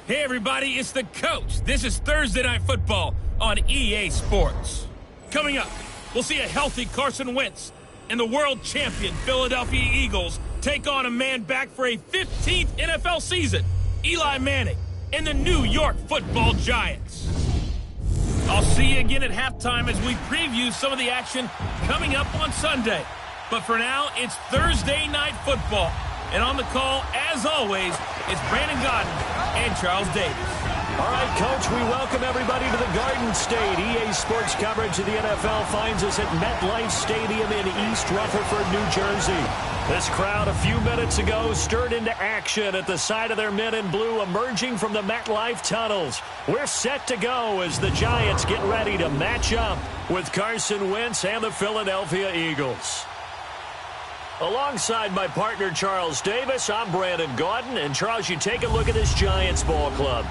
Hey everybody, it's the coach. This is Thursday Night Football on EA Sports. Coming up, we'll see a healthy Carson Wentz and the world champion Philadelphia Eagles take on a man back for a 15th NFL season, Eli Manning and the New York Football Giants. I'll see you again at halftime as we preview some of the action coming up on Sunday. But for now, it's Thursday Night Football. And on the call, as always, it's Brandon Godden and Charles Davis. All right, Coach, we welcome everybody to the Garden State. EA Sports coverage of the NFL finds us at MetLife Stadium in East Rutherford, New Jersey. This crowd a few minutes ago stirred into action at the sight of their men in blue emerging from the MetLife tunnels. We're set to go as the Giants get ready to match up with Carson Wentz and the Philadelphia Eagles. Alongside my partner, Charles Davis, I'm Brandon Gaudin. And, Charles, you take a look at this Giants ball club.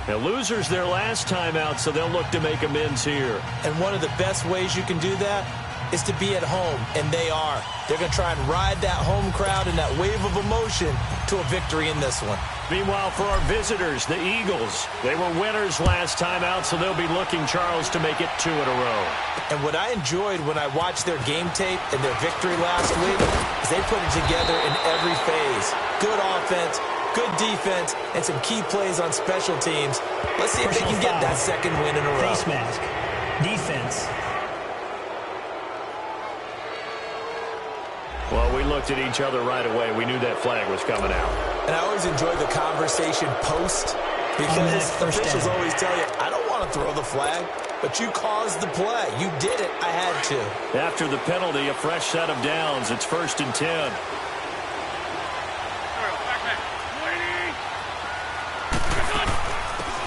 Now, losers their last time out, so they'll look to make amends here. And one of the best ways you can do that is to be at home, and they are. They're going to try and ride that home crowd and that wave of emotion to a victory in this one. Meanwhile, for our visitors, the Eagles, they were winners last time out, so they'll be looking, Charles, to make it 2 in a row. And what I enjoyed when I watched their game tape and their victory last week is they put it together in every phase. Good offense, good defense, and some key plays on special teams. Let's see if they can get that second win in a row. Face mask. Defense. Well, we looked at each other right away. We knew that flag was coming out. And I always enjoy the conversation post because officials always tell you, I don't want to throw the flag, but you caused the play. You did it. I had to. After the penalty, a fresh set of downs. It's 1st and 10.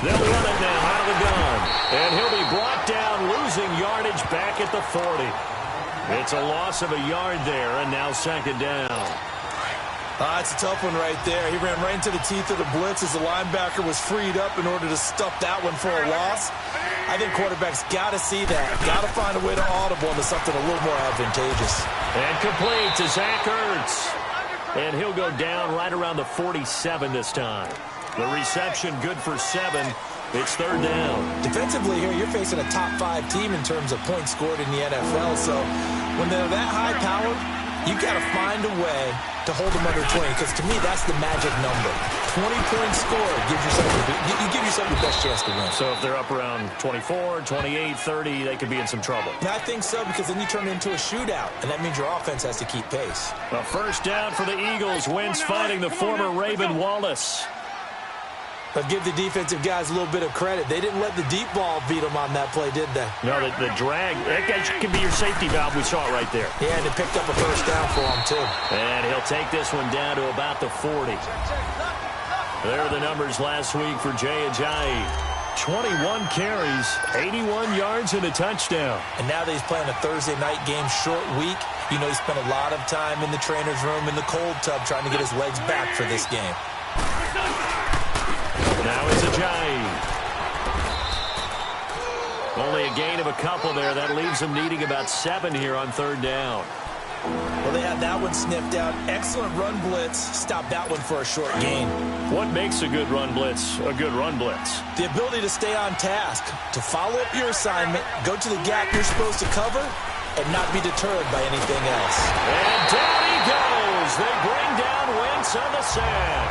They'll run it now out of the gun. And he'll be brought down, losing yardage back at the 40. It's a loss of a yard there, and now 2nd down. It's a tough one right there. He ran right into the teeth of the blitz as the linebacker was freed up in order to stuff that one for a loss. I think quarterbacks got to see that. Got to find a way to audible into something a little more advantageous. And complete to Zach Ertz. And he'll go down right around the 47 this time. The reception good for 7. It's 3rd down. Defensively here, you're facing a top 5 team in terms of points scored in the NFL. So when they're that high powered, you got to find a way to hold them under 20. Because to me, that's the magic number. 20 points scored gives yourself your best chance to win. So if they're up around 24, 28, 30, they could be in some trouble. I think so, because then you turn it into a shootout, and that means your offense has to keep pace. A 1st down for the Eagles. Wentz finding the former Raven Wallace. But give the defensive guys a little bit of credit. They didn't let the deep ball beat them on that play, did they? No, the drag, that can be your safety valve. We saw it right there. Yeah, and it picked up a 1st down for him, too. And he'll take this one down to about the 40. There are the numbers last week for Jay Ajayi. 21 carries, 81 yards, and a touchdown. And now that he's playing a Thursday night game, short week, you know he spent a lot of time in the trainer's room in the cold tub trying to get his legs back for this game. Now it's Ajayi. Only a gain of a couple there. That leaves them needing about 7 here on 3rd down. Well, they had that one sniffed out. Excellent run blitz. Stop that one for a short gain. What makes a good run blitz a good run blitz? The ability to stay on task, to follow up your assignment, go to the gap you're supposed to cover, and not be deterred by anything else. And down he goes. They bring down Wentz on the sack.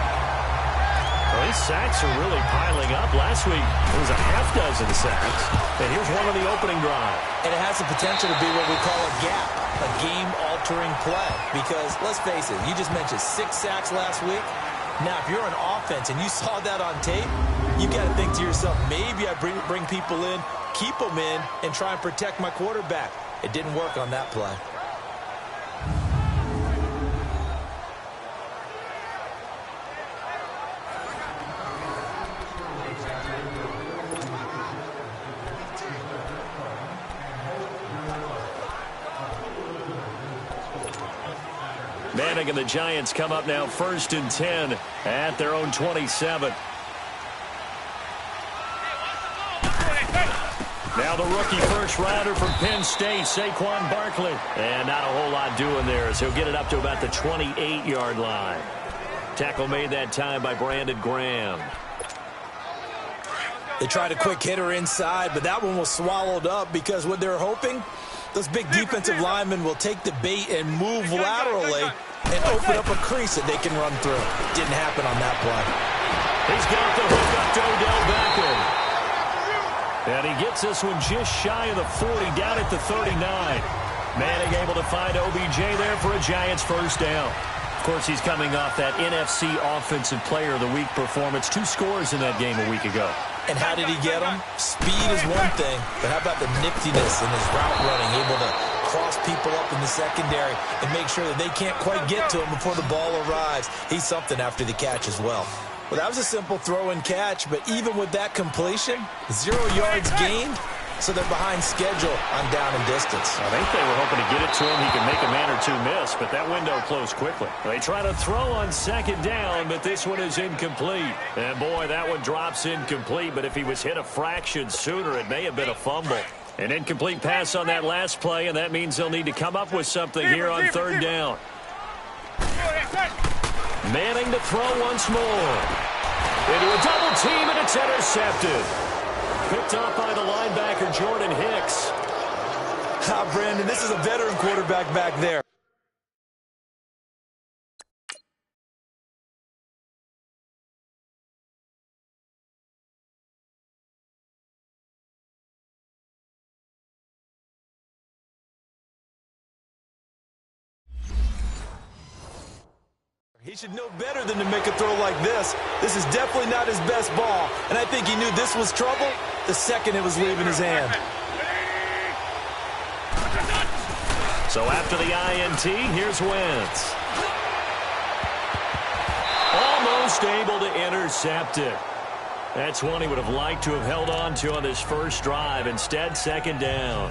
Well, these sacks are really piling up. Last week, it was a half dozen sacks. And here's one on the opening drive. And it has the potential to be what we call a gap, a game-altering play. Because, let's face it, you just mentioned 6 sacks last week. Now, if you're an offense and you saw that on tape, you got to think to yourself, maybe I bring people in, keep them in, and try and protect my quarterback. It didn't work on that play. Manning and the Giants come up now 1st and 10 at their own 27. Now the rookie first-rounder from Penn State, Saquon Barkley. And not a whole lot doing there as he'll get it up to about the 28-yard line. Tackle made that time by Brandon Graham. They tried a quick hitter inside, but that one was swallowed up because what they're hoping, those big defensive linemen will take the bait and move laterally and open up a crease that they can run through. Didn't happen on that play. He's got the hook up to Odell Beckham. And he gets this one just shy of the 40, down at the 39. Manning able to find OBJ there for a Giants first down. Of course, he's coming off that NFC Offensive Player of the Week performance. 2 scores in that game a week ago. And how did he get them? Speed is one thing, but how about the niftiness in his route running, able to cross people up in the secondary and make sure that they can't quite get to him before the ball arrives. He's something after the catch as well. Well, that was a simple throw and catch, but even with that completion, 0 yards gained, so they're behind schedule on down and distance. I think they were hoping to get it to him. He could make a man or 2 miss, but that window closed quickly. They try to throw on second down, but this one is incomplete. And boy, that one drops incomplete, but if he was hit a fraction sooner, it may have been a fumble. An incomplete pass on that last play, and that means they'll need to come up with something here on third down. Manning to throw once more. Into a double team, and it's intercepted. Picked up by the linebacker, Jordan Hicks. Brandon, this is a veteran quarterback back there. He should know better than to make a throw like this. This is definitely not his best ball, and I think he knew this was trouble the second it was leaving his hand. So after the INT, here's Wentz. Almost able to intercept it. That's one he would have liked to have held on to on this first drive. Instead, second down.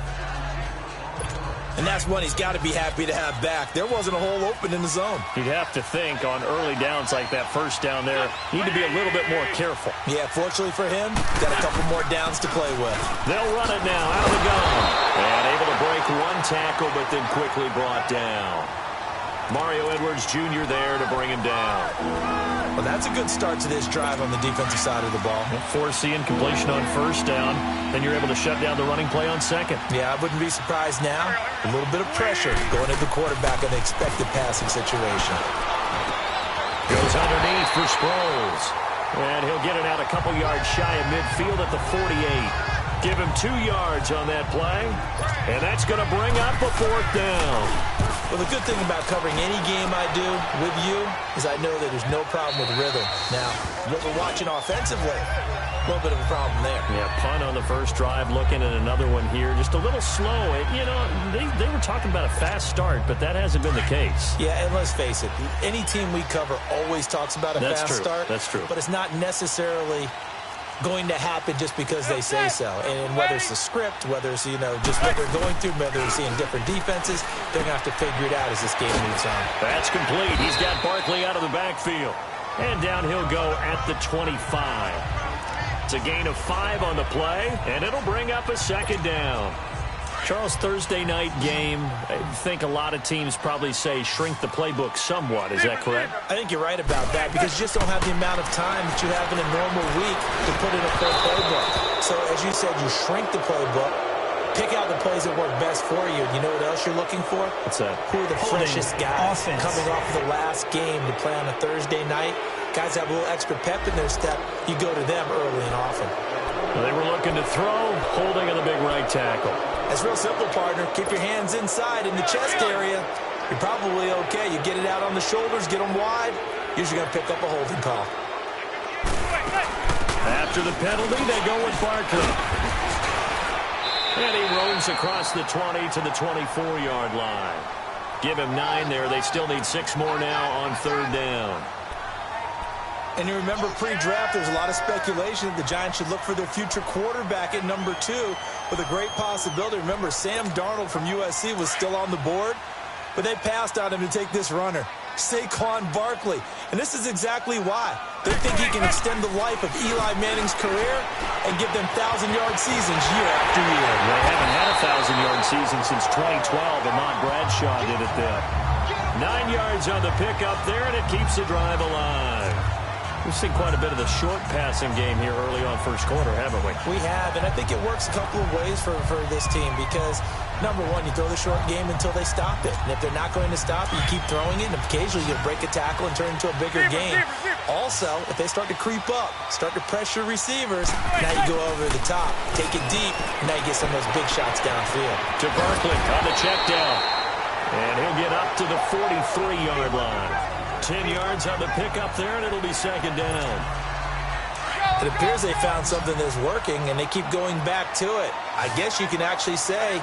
And that's one he's got to be happy to have back. There wasn't a hole open in the zone. You'd have to think on early downs like that first down there, need to be a little bit more careful. Yeah, fortunately for him, got a couple more downs to play with. They'll run it now out of the gun. And able to break one tackle, but then quickly brought down. Mario Edwards Jr. there to bring him down. Well, that's a good start to this drive on the defensive side of the ball. Forcing completion on first down. Then you're able to shut down the running play on second. Yeah, I wouldn't be surprised now. A little bit of pressure going at the quarterback in the expected passing situation. Goes underneath for Sproles. And he'll get it out a couple yards shy of midfield at the 48. Give him 2 yards on that play. And that's going to bring up a fourth down. Well, the good thing about covering any game I do with you is I know that there's no problem with rhythm. Now, what we're watching offensively, a little bit of a problem there. Yeah, punt on the first drive, looking at another one here. Just a little slow. You know, they were talking about a fast start, but that hasn't been the case. Yeah, and let's face it, any team we cover always talks about a fast start. That's true. But it's not necessarily going to happen just because they say so. And whether it's the script, whether it's, you know, just what they're going through, whether they're seeing different defenses, they're going to have to figure it out as this game moves on. That's complete. He's got Barkley out of the backfield. And down he'll go at the 25. It's a gain of 5 on the play, and it'll bring up a second down. Charles, Thursday night game, I think a lot of teams probably say shrink the playbook somewhat. Is that correct? I think you're right about that because you just don't have the amount of time that you have in a normal week to put in a full playbook. So, as you said, you shrink the playbook, pick out the plays that work best for you. And you know what else you're looking for? What's that? Who are the freshest guys coming off of the last game to play on a Thursday night? Guys have a little extra pep in their step. You go to them early and often. Well, they were looking to throw, holding on the big right tackle. It's real simple, partner. Keep your hands inside in the chest area. You're probably okay. You get it out on the shoulders, get them wide. Usually going to pick up a holding call. After the penalty, they go with Barkley. And he roams across the 20 to the 24-yard line. Give him 9 there. They still need 6 more now on third down. And you remember pre-draft, there was a lot of speculation that the Giants should look for their future quarterback at number 2 with a great possibility. Remember, Sam Darnold from USC was still on the board, but they passed on him to take this runner, Saquon Barkley. And this is exactly why. They think he can extend the life of Eli Manning's career and give them 1,000-yard seasons year after year. They haven't had a 1,000-yard season since 2012. Ahmad Bradshaw did it then. 9 yards on the pickup there, and it keeps the drive alive. We've seen quite a bit of the short passing game here early on first quarter, haven't we? We have, and I think it works a couple of ways for this team because, number one, you throw the short game until they stop it. And if they're not going to stop it, you keep throwing it, and occasionally you'll break a tackle and turn it into a bigger game. Also, if they start to creep up, start to pressure receivers, now you go over the top, take it deep, and now you get some of those big shots downfield. To Barkley on the check down. And he'll get up to the 43-yard line. 10 yards on the pickup there, and it'll be second down. It appears they found something that's working, and they keep going back to it. I guess you can actually say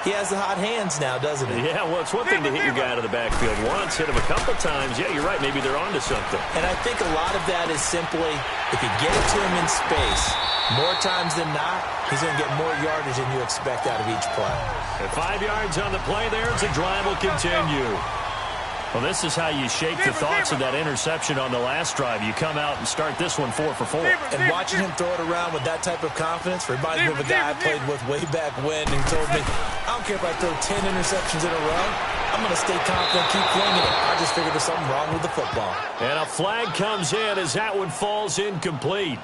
he has the hot hands now, doesn't he? Yeah, well, it's one thing to hit your guy out of the backfield once, hit him a couple times. Yeah, you're right. Maybe they're onto something. And I think a lot of that is simply if you get it to him in space, more times than not, he's going to get more yardage than you expect out of each play. And 5 yards on the play there as the drive will continue. Well, this is how you shake the thoughts of that interception on the last drive. You come out and start this one 4 for 4. And watching him throw it around with that type of confidence reminds me of a guy I played with way back when who told me, I don't care if I throw 10 interceptions in a row. I'm going to stay confident, keep flinging it. I just figured there's something wrong with the football. And a flag comes in as that one falls incomplete.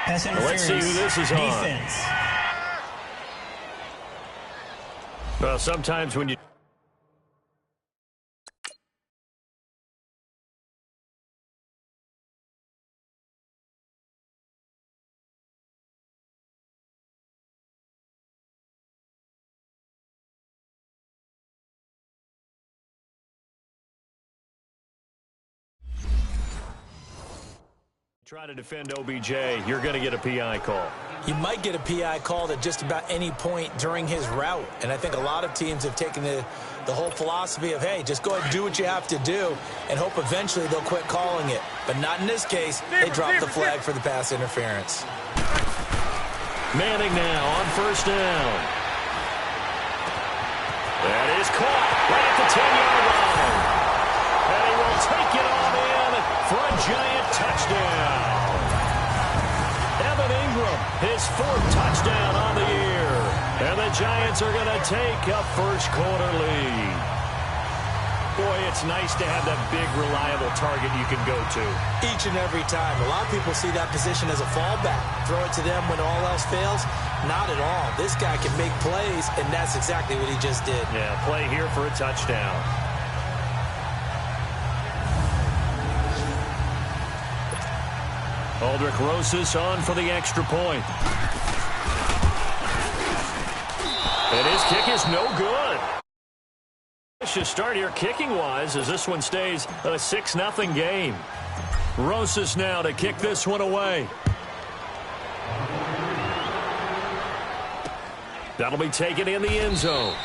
Let's see who this is on. Defense. Well, sometimes when you... Try to defend OBJ, you're going to get a PI call. You might get a PI called at just about any point during his route. And I think a lot of teams have taken the whole philosophy of, hey, just go ahead and do what you have to do and hope eventually they'll quit calling it. But not in this case. They dropped the flag for the pass interference. Manning now on first down. That is caught right at the 10-yard line. And he will take it on in for a giant touchdown. Evan Ingram, his 4th touchdown on the year. And the Giants are going to take a first quarter lead. Boy, it's nice to have that big, reliable target you can go to. Each and every time. A lot of people see that position as a fallback. Throw it to them when all else fails. Not at all. This guy can make plays, and that's exactly what he just did. Yeah, play here for a touchdown. Aldrick Rosas on for the extra point. And his kick is no good. Should start here kicking-wise as this one stays a 6-0 game. Rosas now to kick this one away. That'll be taken in the end zone.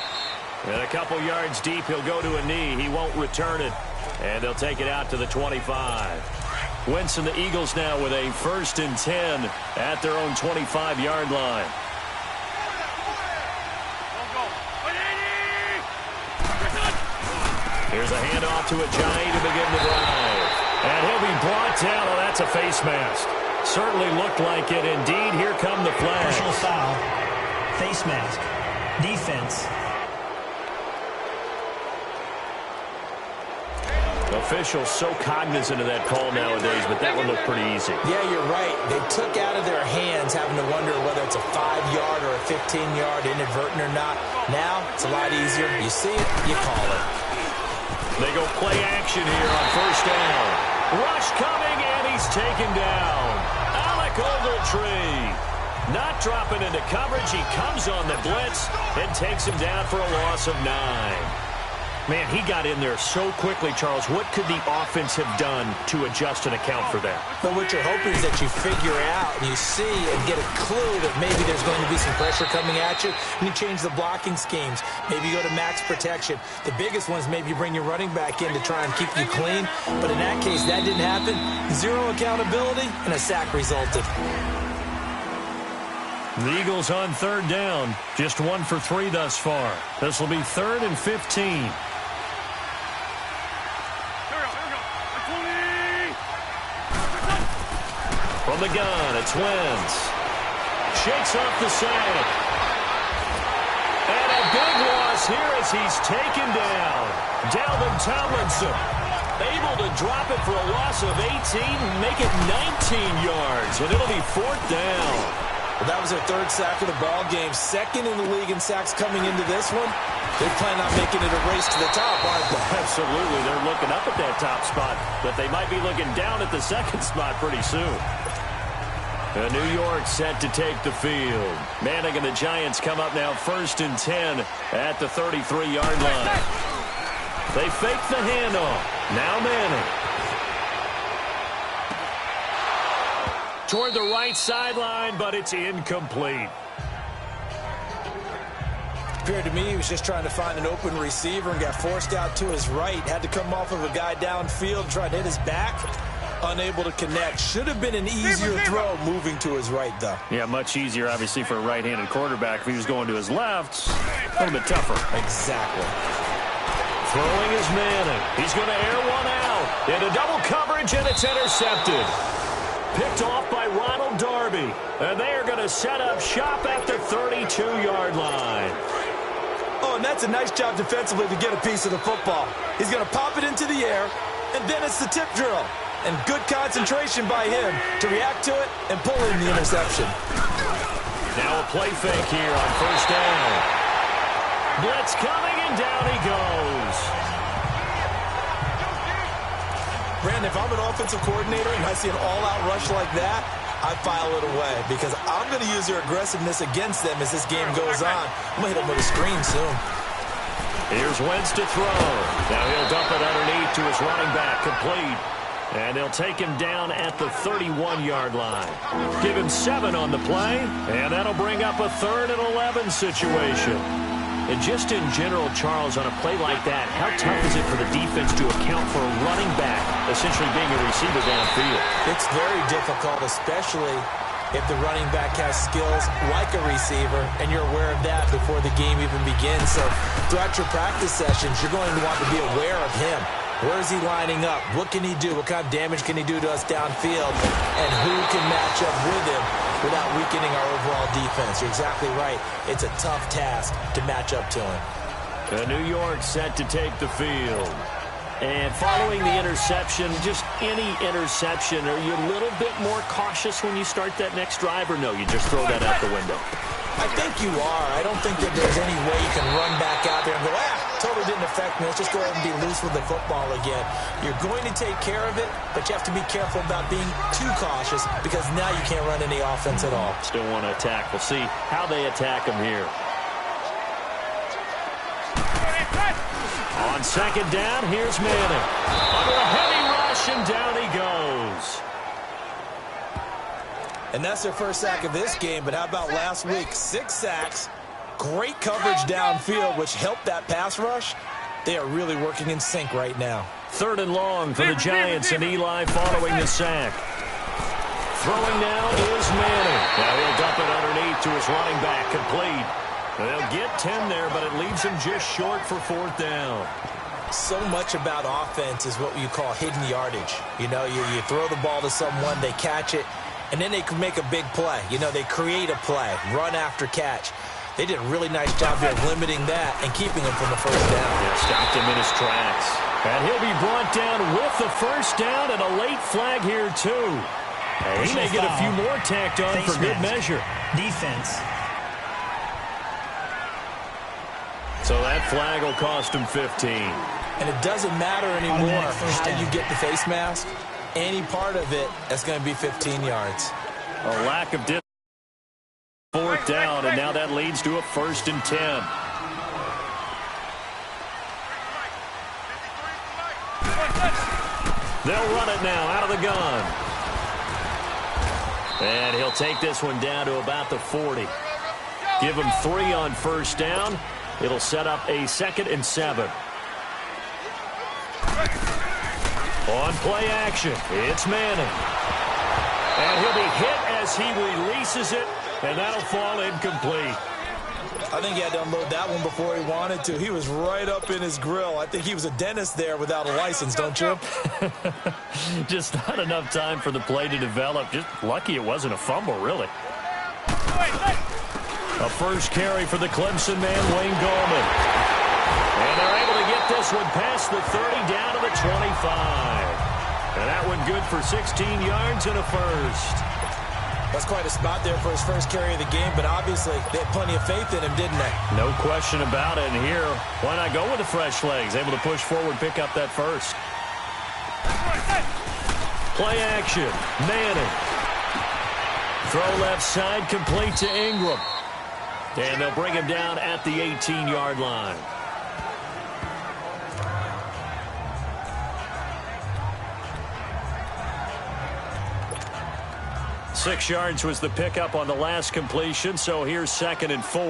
And a couple yards deep, he'll go to a knee. He won't return it. And they'll take it out to the 25. Wentz and the Eagles now with a 1st and 10 at their own 25-yard line. Here's a handoff to Ajayi to begin the drive. And he'll be brought down. Oh, that's a face mask. Certainly looked like it. Indeed, here come the flags. Personal foul. Face mask. Defense. Officials so cognizant of that call nowadays, but that one looked pretty easy. Yeah, you're right. They took out of their hands having to wonder whether it's a 5-yard or a 15-yard inadvertent or not. Now, it's a lot easier. You see it, you call it. They go play action here on first down. Rush coming, and he's taken down. Alec Ogletree not dropping into coverage. He comes on the blitz and takes him down for a loss of 9. Man, he got in there so quickly, Charles. What could the offense have done to adjust and account for that? But what you're hoping is that you figure out and you see and get a clue that maybe there's going to be some pressure coming at you, and you change the blocking schemes. Maybe you go to max protection. The biggest one is maybe you bring your running back in to try and keep you clean. But in that case, that didn't happen. 0 accountability, and a sack resulted. The Eagles on 3rd down. Just 1 for 3 thus far. This will be 3rd and 15. From the gun, it's Wentz. Shakes off the sack. And a big loss here as he's taken down. Dalvin Tomlinson. Able to drop it for a loss of 18, make it 19 yards, and it'll be 4th down. Well, that was their 3rd sack of the ball game. 2nd in the league in sacks coming into this one. They're planning on making it a race to the top, aren't they? Absolutely. They're looking up at that top spot, but they might be looking down at the 2nd spot pretty soon. New York set to take the field. Manning and the Giants come up now 1st and 10 at the 33-yard line. They fake the handoff. Now Manning. Toward the right sideline, but it's incomplete. Appeared to me he was just trying to find an open receiver and got forced out to his right. Had to come off of a guy downfield, try to hit his back. Unable to connect. Should have been an easier throw moving to his right, though. Yeah, much easier, obviously, for a right-handed quarterback. If he was going to his left, a little bit tougher. Exactly. Throwing is Manning. He's going to air one out. Into double coverage, and it's intercepted. Picked off by Ronald Darby. And they are going to set up shop at the 32-yard line. Oh, and that's a nice job defensively to get a piece of the football. He's going to pop it into the air, and then it's the tip drill. And good concentration by him to react to it and pull in the interception. Now a play fake here on 1st down. Blitz coming, and down he goes. Brandon, if I'm an offensive coordinator and I see an all-out rush like that, I file it away because I'm going to use their aggressiveness against them as this game goes on. I'm going to hit them with a screen soon. Here's Wentz to throw. Now he'll dump it underneath to his running back, complete. And they'll take him down at the 31-yard line. Give him 7 on the play, and that'll bring up a 3rd and 11 situation. And just in general, Charles, on a play like that, how tough is it for the defense to account for a running back essentially being a receiver downfield? It's very difficult, especially if the running back has skills like a receiver, and you're aware of that before the game even begins. So throughout your practice sessions, you're going to want to be aware of him. Where is he lining up? What can he do? What kind of damage can he do to us downfield? And who can match up with him without weakening our overall defense? You're exactly right. It's a tough task to match up to him. New York set to take the field. And following the interception, just any interception, are you a little bit more cautious when you start that next drive, or no, you just throw that out the window? I think you are. I don't think that there's any way you can run back out there and go, totally didn't affect me. Let's just go ahead and be loose with the football again. You're going to take care of it, but you have to be careful about being too cautious because now you can't run any offense at all. Still want to attack. We'll see how they attack him here. On 2nd down, here's Manning. Under a heavy rush, and down he goes. And that's their 1st sack of this game, but how about last week? 6 sacks, great coverage downfield, which helped that pass rush. They are really working in sync right now. 3rd and long for the Giants, and Eli following the sack. Throwing now is Manning. Now he'll dump it underneath to his running back, complete. They'll get 10 there, but it leaves him just short for 4th down. So much about offense is what you call hidden yardage. You know, you throw the ball to someone, they catch it, and then they can make a big play. You know, they create a play, run after catch. They did a really nice job here of limiting that and keeping him from the 1st down. Yeah, stopped him in his tracks. And he'll be brought down with the 1st down, and a late flag here, too. He may get a few more tacked on for good measure. Defense. So that flag will cost him 15. And it doesn't matter anymore how you get the face mask. Any part of it, that's going to be 15 yards. A lack of distance. 4th down, and now that leads to a 1st and 10. They'll run it now out of the gun. And he'll take this one down to about the 40. Give him 3 on 1st down. It'll set up a 2nd and 7. On play action, it's Manning. And he'll be hit as he releases it, and that'll fall incomplete. I think he had to unload that one before he wanted to. He was right up in his grill. I think he was a dentist there without a license, don't you? Just not enough time for the play to develop. Just lucky it wasn't a fumble, really. A 1st carry for the Clemson man, Wayne Gallman. And they're able to get this one past the 30, down to the 25. And that one good for 16 yards and a first. That's quite a spot there for his first carry of the game, but obviously they had plenty of faith in him, didn't they? No question about it. And here, why not go with the fresh legs? Able to push forward, pick up that first. Play action. Manning. Throw left side, complete to Ingram. And they'll bring him down at the 18-yard line. Six yards was the pickup on the last completion, so here's 2nd and 4.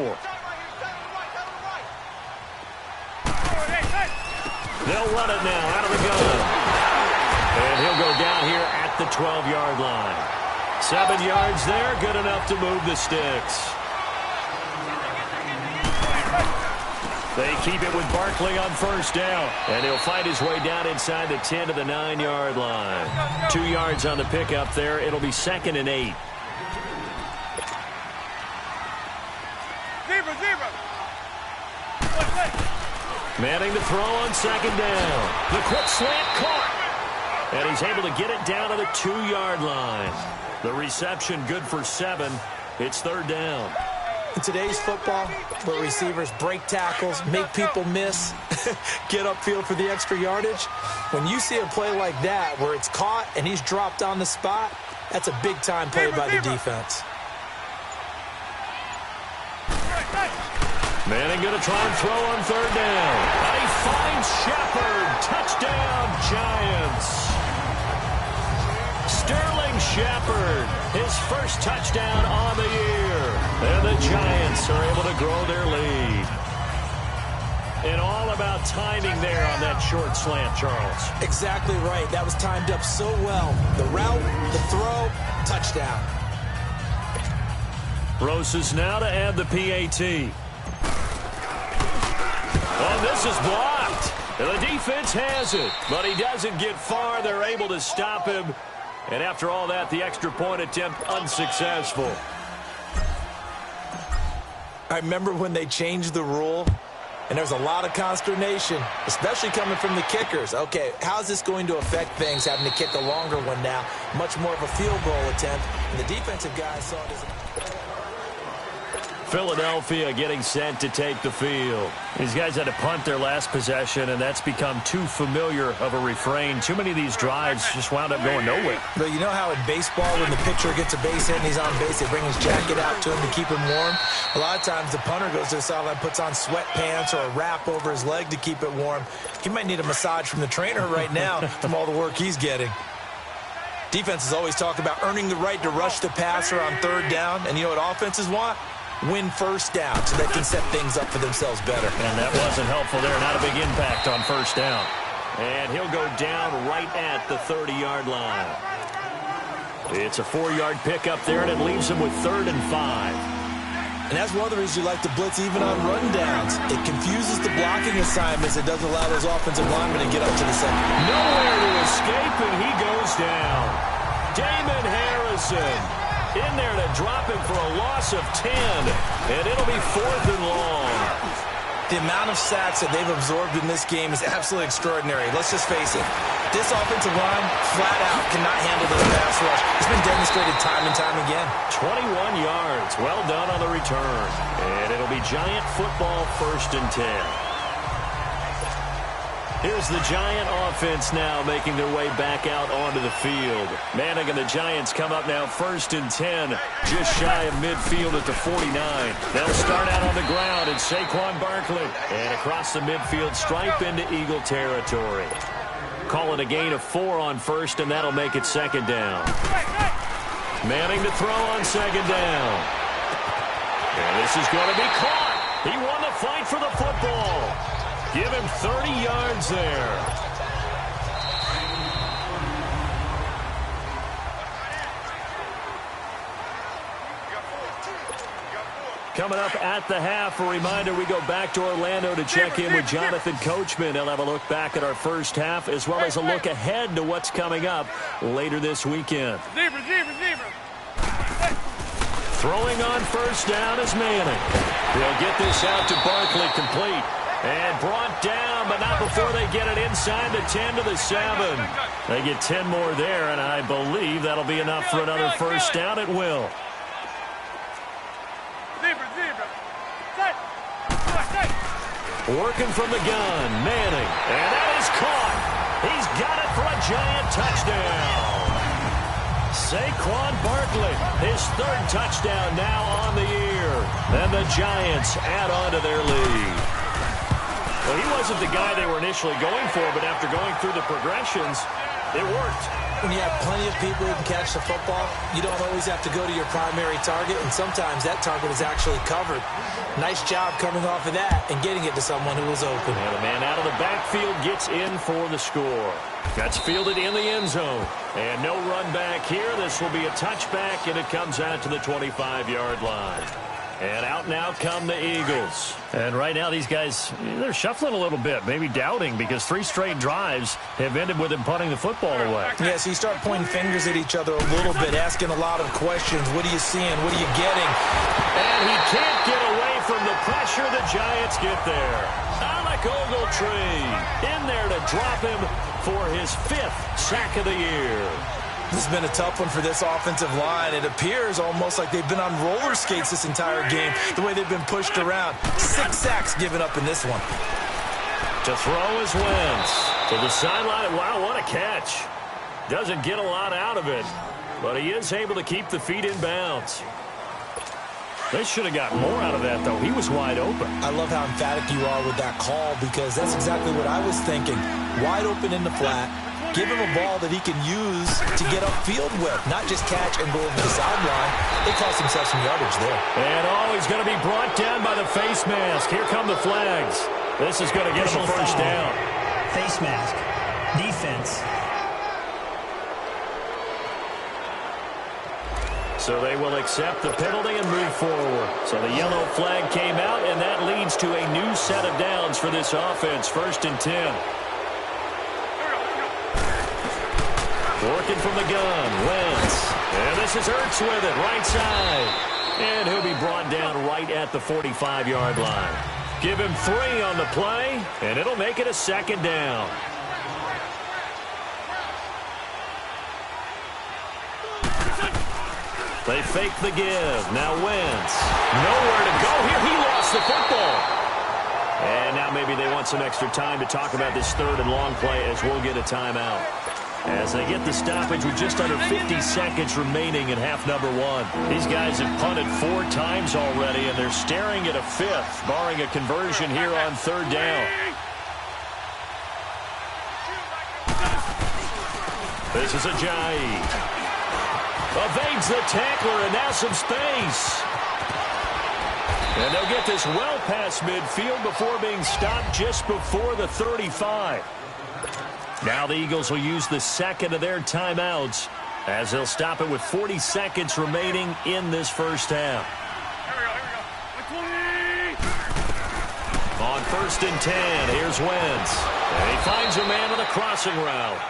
They'll run it now out of the gun. And he'll go down here at the 12-yard line. 7 yards there, good enough to move the sticks. They keep it with Barkley on first down. And he'll fight his way down inside the 10 to the 9-yard line. 2 yards on the pickup there. It'll be 2nd and 8. Manning to throw on 2nd down. The quick slant caught. And he's able to get it down to the 2-yard line. The reception good for 7. It's 3rd down. In today's football, where receivers break tackles, make people miss, get upfield for the extra yardage, when you see a play like that where it's caught and he's dropped on the spot, that's a big-time play by the defense. Manning going to try and throw on 3rd down. And he finds Shepard. Touchdown, Giants. Sterling Shepard, his first touchdown on the year. And the Giants are able to grow their lead. And all about timing there on that short slant, Charles. Exactly right. That was timed up so well. The route, the throw, touchdown. Roses now to add the PAT. Oh, this is blocked. The defense has it, but he doesn't get far. They're able to stop him. And after all that, the extra point attempt unsuccessful. I remember when they changed the rule, and there was a lot of consternation, especially coming from the kickers. Okay, how's this going to affect things, having to kick a longer one now? Much more of a field goal attempt, and the defensive guys saw it as Philadelphia getting set to take the field. These guys had to punt their last possession, and that's become too familiar of a refrain. Too many of these drives just wound up going nowhere. But you know how in baseball, when the pitcher gets a base hit and he's on base, they bring his jacket out to him to keep him warm? A lot of times the punter goes to the sideline, puts on sweatpants or a wrap over his leg to keep it warm. He might need a massage from the trainer right now from all the work he's getting. Defenses always talk about earning the right to rush the passer on 3rd down, and you know what offenses want? Win first down so they can set things up for themselves better. And that wasn't helpful there. Not a big impact on first down. And he'll go down right at the 30-yard line. It's a 4-yard pickup there, and it leaves him with 3rd and 5. And that's one of the reasons you like to blitz even on rundowns. It confuses the blocking assignments. It doesn't allow those offensive linemen to get up to the second. Nowhere to escape, and he goes down. Damon Harrison in there to drop him for a loss of 10, and it'll be 4th and long. The amount of sacks that they've absorbed in this game is absolutely extraordinary. Let's just face it. This offensive line, flat out, cannot handle this pass rush. It's been demonstrated time and time again. 21 yards. Well done on the return. And it'll be Giant football, 1st and 10. Here's the Giant offense now making their way back out onto the field. Manning and the Giants come up now 1st and 10, just shy of midfield at the 49. They'll start out on the ground, and Saquon Barkley. And across the midfield stripe into Eagle territory. Call it a gain of 4 on 1st, and that'll make it 2nd down. Manning to throw on 2nd down. And this is going to be caught. He won the fight for the football. Give him 30 yards there. Coming up at the half, a reminder, we go back to Orlando to check in with Jonathan Coachman. He'll have a look back at our first half, as well as a look ahead to what's coming up later this weekend. Throwing on 1st down is Manning. He'll get this out to Barkley complete. And brought down, but not before they get it inside the 10 to the 7. They get 10 more there, and I believe that'll be enough for another first down. It will. Working from the gun, Manning. And that is caught. He's got it for a Giant touchdown. Saquon Barkley, his third touchdown now on the year. And the Giants add on to their lead. Well, he wasn't the guy they were initially going for, but after going through the progressions, it worked. When you have plenty of people who can catch the football, you don't always have to go to your primary target, and sometimes that target is actually covered. Nice job coming off of that and getting it to someone who was open. And the man out of the backfield gets in for the score. That's fielded in the end zone. And no run back here. This will be a touchback, and it comes out to the 25-yard line. And out now come the Eagles. And right now these guys, they're shuffling a little bit, maybe doubting, because 3 straight drives have ended with them punting the football away. Yeah, so you start pointing fingers at each other a little bit, asking a lot of questions. What are you seeing? What are you getting? And he can't get away from the pressure. The Giants get there. Alec Ogletree in there to drop him for his 5th sack of the year. This has been a tough one for this offensive line. It appears almost like they've been on roller skates this entire game, the way they've been pushed around. 6 sacks given up in this one. To throw is Wentz. To the sideline. Wow, what a catch. Doesn't get a lot out of it, but he is able to keep the feet in bounds. They should have got more out of that, though. He was wide open. I love how emphatic you are with that call, because that's exactly what I was thinking. Wide open in the flat. Give him a ball that he can use to get upfield with, not just catch and go over the sideline. They cost themselves some yardage there. And he's going to be brought down by the face mask. Here come the flags. This is going to get him a first down. Face mask. Defense. So they will accept the penalty and move forward. So the yellow flag came out, and that leads to a new set of downs for this offense. 1st and 10. Working from the gun, Wentz. And this is Ertz with it, right side. And he'll be brought down right at the 45-yard line. Give him 3 on the play, and it'll make it a 2nd down. They fake the give. Now Wentz. Nowhere to go here. He lost the football. And now maybe they want some extra time to talk about this 3rd and long play, as we'll get a timeout. As they get the stoppage with just under 50 seconds remaining in half number 1. These guys have punted 4 times already, and they're staring at a 5th, barring a conversion here on 3rd down. This is Ajayi. Evades the tackler, and now some space. And they'll get this well past midfield before being stopped just before the 35. Now the Eagles will use the 2nd of their timeouts as they'll stop it with 40 seconds remaining in this first half. On 1st and 10, here's Wentz. And he finds a man on the crossing route.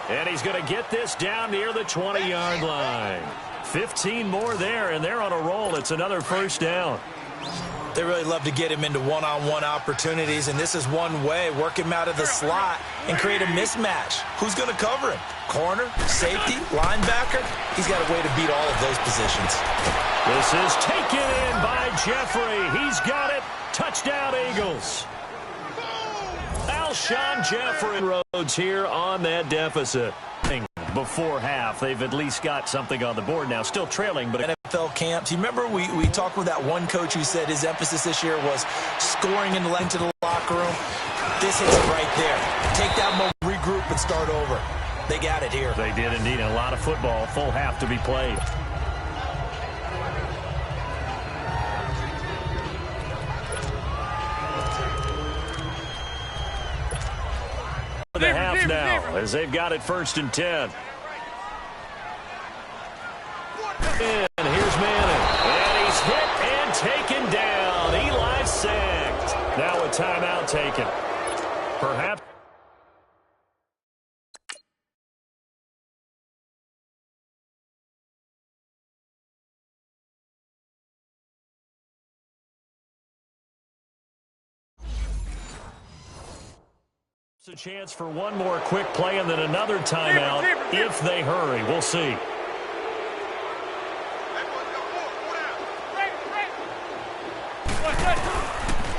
And he's going to get this down near the 20-yard line. 15 more there, and they're on a roll. It's another first down. They really love to get him into one-on-one opportunities, and this is one way. Work him out of the slot and create a mismatch. Who's going to cover him? Corner, safety, linebacker? He's got a way to beat all of those positions. This is taken in by Jeffrey. He's got it. Touchdown, Eagles. Alshon Jeffrey Rhodes here on that deficit. Before half, they've at least got something on the board now. Still trailing, but NFL camps. You remember we talked with that one coach who said his emphasis this year was scoring into the locker room. This hits it right there. Take that moment, regroup, and start over. They got it here. They did indeed. A lot of football, full half to be played. The half now, as they've got it 1st and 10. And here's Manning. And he's hit and taken down. Eli sacked. Now a timeout taken. Perhaps. It's a chance for one more quick play and then another timeout if they hurry. We'll see.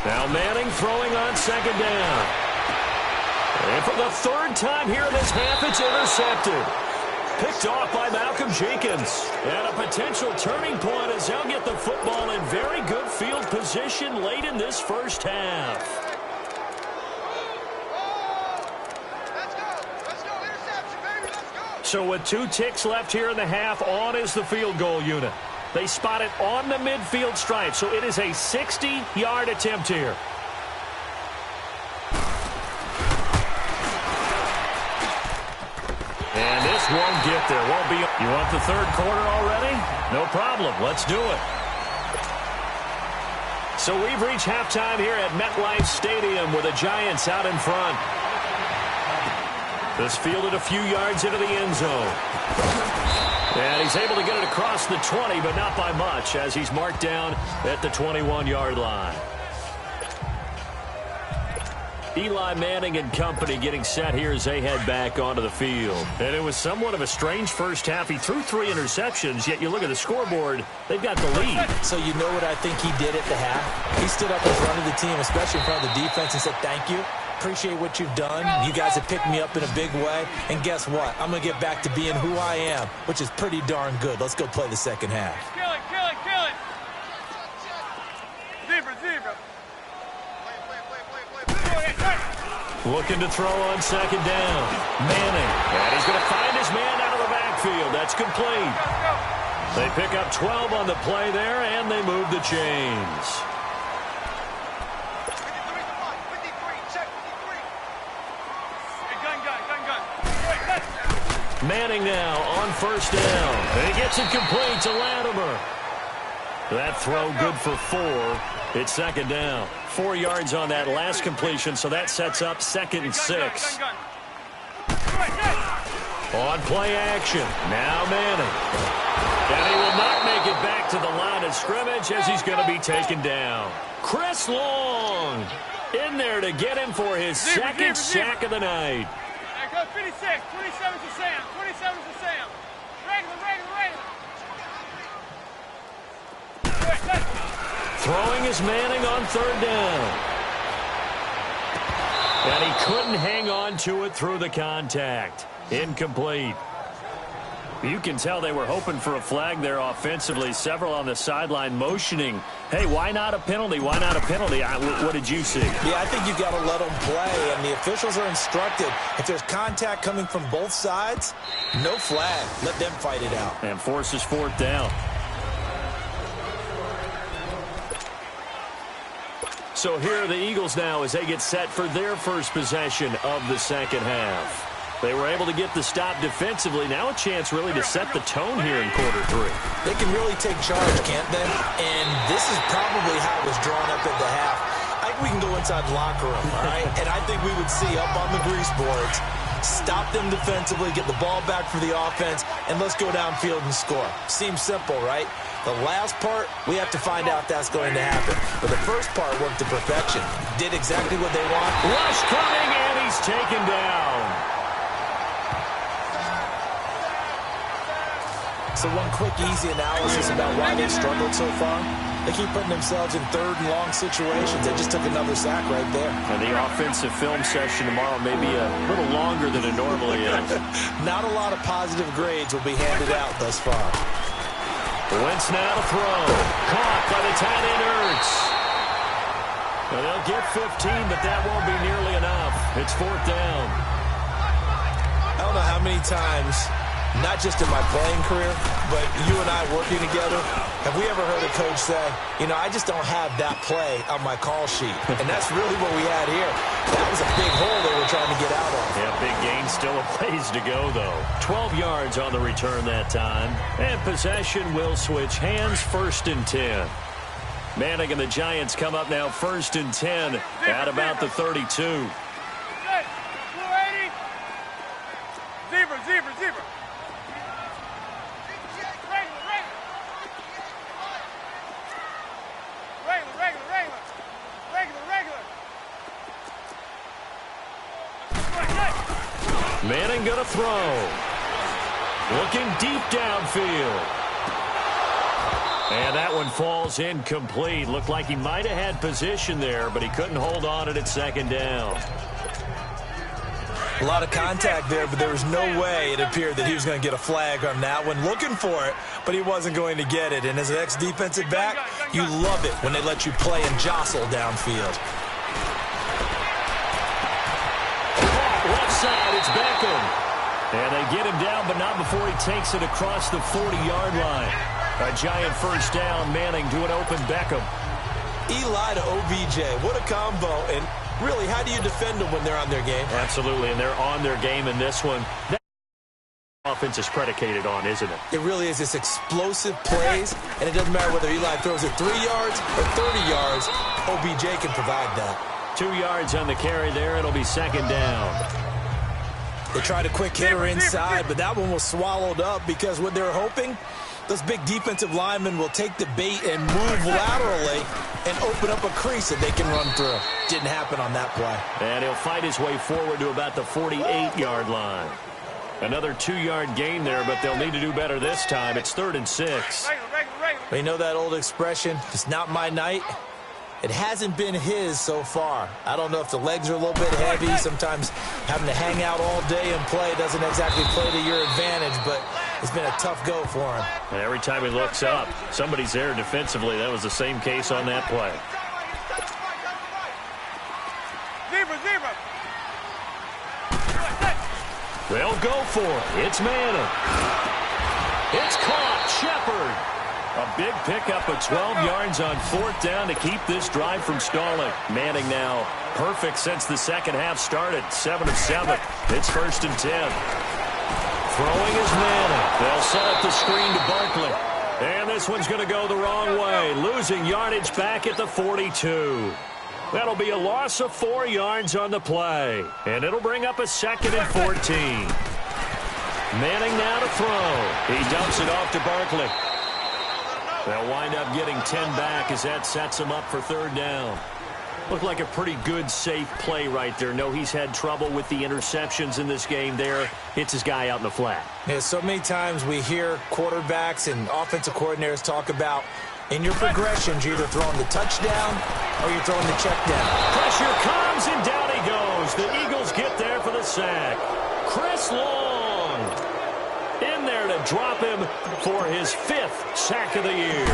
Now Manning throwing on second down. And for the third time here in this half, it's intercepted. Picked off by Malcolm Jenkins. And a potential turning point as they'll get the football in very good field position late in this first half. So with 2 ticks left here in the half, on is the field goal unit. They spot it on the midfield stripe, so it is a 60-yard attempt here. And this won't get there. Won't be. You want the third quarter already? No problem. Let's do it. So we've reached halftime here at MetLife Stadium with the Giants out in front. This fielded a few yards into the end zone. And he's able to get it across the 20, but not by much, as he's marked down at the 21-yard line. Eli Manning and company getting set here as they head back onto the field. And it was somewhat of a strange first half. He threw 3 interceptions, yet you look at the scoreboard, they've got the lead. So you know what I think he did at the half? He stood up in front of the team, especially in front of the defense, and said, "Thank you. Appreciate what you've done. You guys have picked me up in a big way. And guess what? I'm going to get back to being who I am, which is pretty darn good. Let's go play the second half." Kill it, kill it, kill it. Zebra, zebra. Looking to throw on second down. Manning. And he's going to find his man out of the backfield. That's complete. They pick up 12 on the play there, and they move the chains. Manning now on first down. And he gets it complete to Latimer. That throw good for 4. It's second down. 4 yards on that last completion, so that sets up 2nd and 6. On play action. Now Manning. And he will not make it back to the line of scrimmage as he's going to be taken down. Chris Long in there to get him for his second sack of the night. 56, 27 to Sam, 27 to Sam. Regular. Throwing is Manning on third down. And he couldn't hang on to it through the contact. Incomplete. You can tell they were hoping for a flag there offensively. Several on the sideline motioning, hey, why not a penalty? Why not a penalty? What did you see? Yeah, I think you've got to let them play, and the officials are instructed. If there's contact coming from both sides, no flag. Let them fight it out. And forces 4th down. So here are the Eagles now as they get set for their first possession of the second half. They were able to get the stop defensively. Now a chance really to set the tone here in quarter 3. They can really take charge, can't they? And this is probably how it was drawn up at the half. I think we can go inside the locker room, all right? And I think we would see up on the grease boards, stop them defensively, get the ball back for the offense, and let's go downfield and score. Seems simple, right? The last part, we have to find out if that's going to happen. But the first part worked to perfection. Did exactly what they want. Rush coming, and he's taken down. So one quick, easy analysis about why they've struggled so far. They keep putting themselves in 3rd and long situations. They just took another sack right there. And the offensive film session tomorrow may be a little longer than it normally is. Not a lot of positive grades will be handed out thus far. Wentz now to throw. Caught by the tight end Ertz. Well, they'll get 15, but that won't be nearly enough. It's 4th down. I don't know how many times, not just in my playing career, but you and I working together, have we ever heard a coach say, you know, I just don't have that play on my call sheet. And that's really what we had here. That was a big hole they were trying to get out of. Yeah, big gain, still a ways to go, though. 12 yards on the return that time. And possession will switch hands, 1st and 10. Manning and the Giants come up now 1st and 10 at about the 32. Zebra. Regular. Manning going to throw. Looking deep downfield. And that one falls incomplete. Looked like he might have had position there, but he couldn't hold on at second down. A lot of contact there, but there was no way it appeared that he was going to get a flag on that one. Looking for it, but he wasn't going to get it. And as an ex-defensive back, you love it when they let you play and jostle downfield. Left side, it's Beckham. And they get him down, but not before he takes it across the 40-yard line. A giant first down, Manning to an open Beckham. Eli to OBJ, what a combo. And really, how do you defend them when they're on their game? Absolutely, and they're on their game in this one. That offense is predicated on, isn't it? It really is. It's explosive plays, and it doesn't matter whether Eli throws it 3 yards or 30 yards. OBJ can provide that. 2 yards on the carry there. It'll be second down. They tried a quick hitter inside, but that one was swallowed up because what they're hoping, those big defensive linemen will take the bait and move laterally and open up a crease that they can run through. Didn't happen on that play. And he'll fight his way forward to about the 48-yard line. Another 2-yard gain there, but they'll need to do better this time. It's 3rd and 6. You know that old expression, it's not my night? It hasn't been his so far. I don't know if the legs are a little bit heavy. Sometimes having to hang out all day and play doesn't exactly play to your advantage, but it's been a tough go for him. And every time he looks up, somebody's there defensively. That was the same case on that play. Zebra. They'll go for it. It's Manning. It's caught. Shepard. A big pickup of 12 yards on 4th down to keep this drive from stalling. Manning now perfect since the second half started. 7 of 7. It's 1st and 10. Throwing is Manning. They'll set up the screen to Barkley. And this one's going to go the wrong way. Losing yardage back at the 42. That'll be a loss of 4 yards on the play. And it'll bring up a 2nd and 14. Manning now to throw. He dumps it off to Barkley. They'll wind up getting 10 back as that sets him up for 3rd down. Looked like a pretty good, safe play right there. No, he's had trouble with the interceptions in this game there. Hits his guy out in the flat. Yeah, so many times we hear quarterbacks and offensive coordinators talk about in your progressions, you're either throwing the touchdown or you're throwing the check down. Pressure comes, and down he goes. The Eagles get there for the sack. Chris Long in there to drop him for his 5th sack of the year.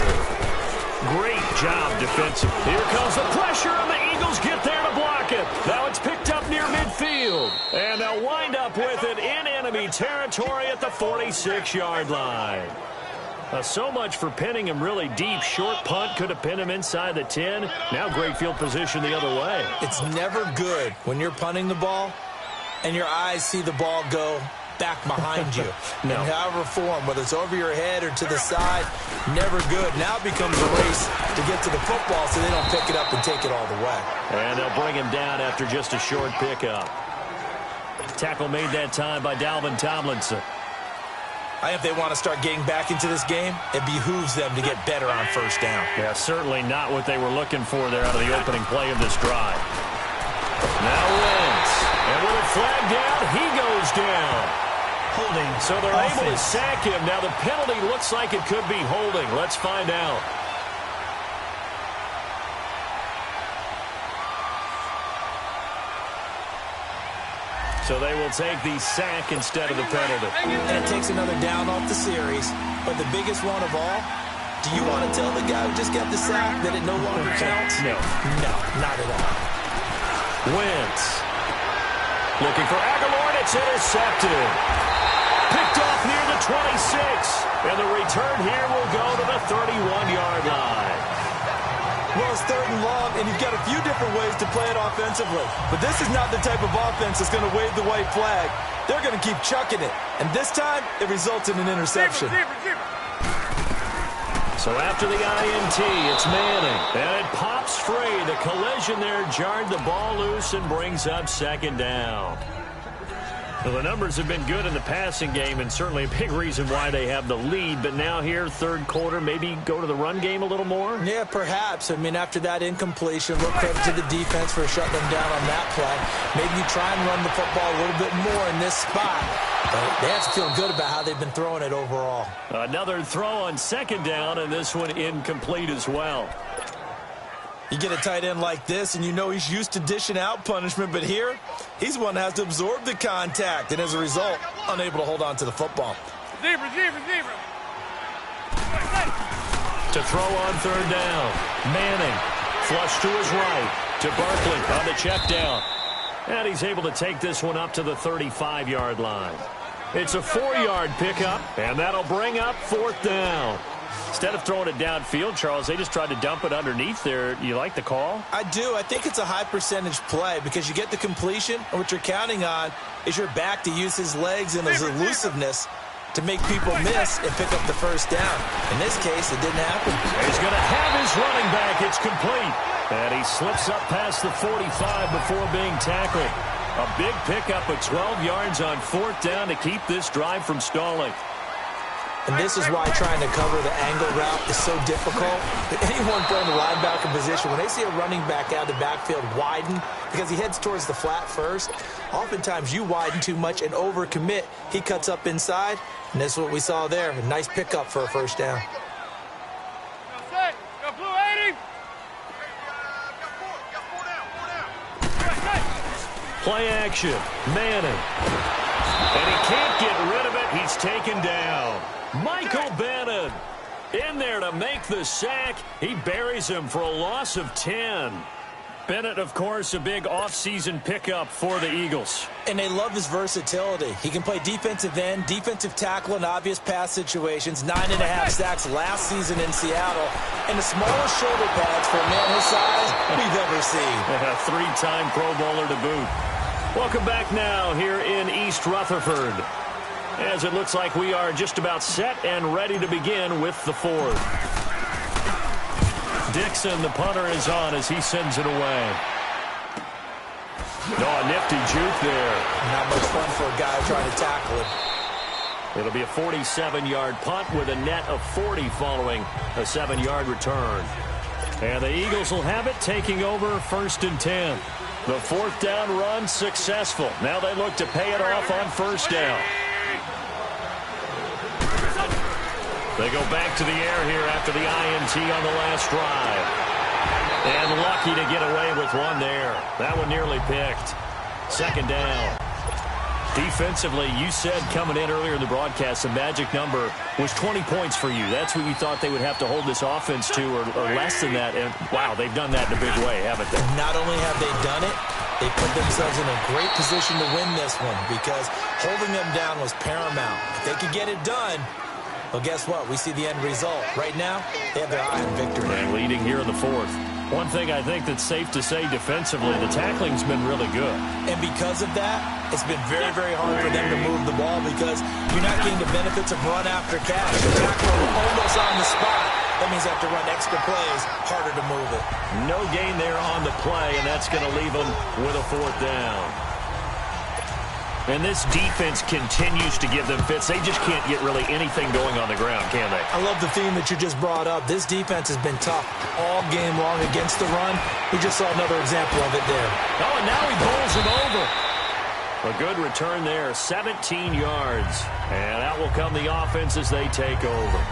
Great job defensively. Here comes the pressure, and the Eagles get there to block it. Now it's picked up near midfield. And they'll wind up with it in enemy territory at the 46-yard line. So much for pinning him really deep. Short punt could have pinned him inside the 10. Now great field position the other way. It's never good when you're punting the ball and your eyes see the ball go back behind you. No. In however form, whether it's over your head or to the side, never good. Now it becomes a race to get to the football so they don't pick it up and take it all the way. And they'll bring him down after just a short pickup. Tackle made that time by Dalvin Tomlinson. If they want to start getting back into this game, it behooves them to get better on 1st down. Yeah, certainly not what they were looking for there out of the opening play of this drive. Now Wentz. And with it flagged down, he goes down. Holding. So they're able to sack him. Now the penalty looks like it could be holding. Let's find out. So they will take the sack instead of the penalty. And it takes another down off the series. But the biggest one of all, do you want to tell the guy who just got the sack that it no longer counts? No. No, not at all. Wentz. Looking for Aguilar, and it's intercepted. Picked off near the 26. And the return here will go to the 31-yard line. Well, it's 3rd and long, and you've got a few different ways to play it offensively. But this is not the type of offense that's going to wave the white flag. They're going to keep chucking it. And this time, it results in an interception. So after the INT, it's Manning. And it pops free. The collision there jarred the ball loose and brings up 2nd down. Well, the numbers have been good in the passing game, and certainly a big reason why they have the lead. But now here, third quarter, maybe go to the run game a little more? Yeah, perhaps. I mean, after that incompletion, look credit to the defense for shutting them down on that play. Maybe you try and run the football a little bit more in this spot. But they have to feel good about how they've been throwing it overall. Another throw on second down, and this one incomplete as well. You get a tight end like this, and you know he's used to dishing out punishment, but here, he's one that has to absorb the contact, and as a result, unable to hold on to the football. Zebra. To throw on third down, Manning, flush to his right, to Barkley on the check down. And he's able to take this one up to the 35-yard line. It's a 4-yard pickup, and that'll bring up fourth down. Instead of throwing it downfield, Charles, they just tried to dump it underneath there. You like the call? I do. I think it's a high percentage play because you get the completion, and what you're counting on is your back to use his legs and his elusiveness to make people miss and pick up the first down. In this case, it didn't happen. He's going to have his running back. It's complete. And he slips up past the 45 before being tackled. A big pickup of 12 yards on fourth down to keep this drive from stalling. And this is why trying to cover the angle route is so difficult. Anyone playing the linebacker position, when they see a running back out of the backfield widen, because he heads towards the flat first, oftentimes you widen too much and overcommit. He cuts up inside, and that's what we saw there. A nice pickup for a first down. Go blue 80. Play action. Manning. And he can't get rid of it. He's taken down. Michael Bennett in there to make the sack. He buries him for a loss of 10. Bennett, of course, a big offseason pickup for the Eagles. And they love his versatility. He can play defensive end, defensive tackle in obvious pass situations, 9.5 sacks last season in Seattle, and the smallest shoulder pads for a man his size we've ever seen. A three-time Pro Bowler to boot. Welcome back now here in East Rutherford, as it looks like we are just about set and ready to begin with the fourth. Dixon, the punter, is on as he sends it away. Oh, a nifty juke there. Not much fun for a guy trying to tackle it. It'll be a 47-yard punt with a net of 40 following a 7-yard return. And the Eagles will have it, taking over first and 10. The fourth down run successful. Now they look to pay it off on first down. They go back to the air here after the INT on the last drive. And lucky to get away with one there. That one nearly picked. Second down. Defensively, you said coming in earlier in the broadcast, the magic number was 20 points for you. That's what you thought they would have to hold this offense to, or less than that. And, wow, they've done that in a big way, haven't they? Not only have they done it, they put themselves in a great position to win this one because holding them down was paramount. If they could get it done, well, guess what? We see the end result. Right now, they have their eye on victory. And leading here in the fourth. One thing I think that's safe to say defensively, the tackling's been really good. And because of that, it's been very, very hard for them to move the ball because you're not getting the benefits of run after catch. The tackler almost on the spot. That means they have to run extra plays, harder to move it. No gain there on the play, and that's going to leave them with a fourth down. And this defense continues to give them fits. They just can't get really anything going on the ground, can they? I love the theme that you just brought up. This defense has been tough all game long against the run. We just saw another example of it there. Oh, and now he bowls him over. A good return there, 17 yards. And out will come the offense as they take over.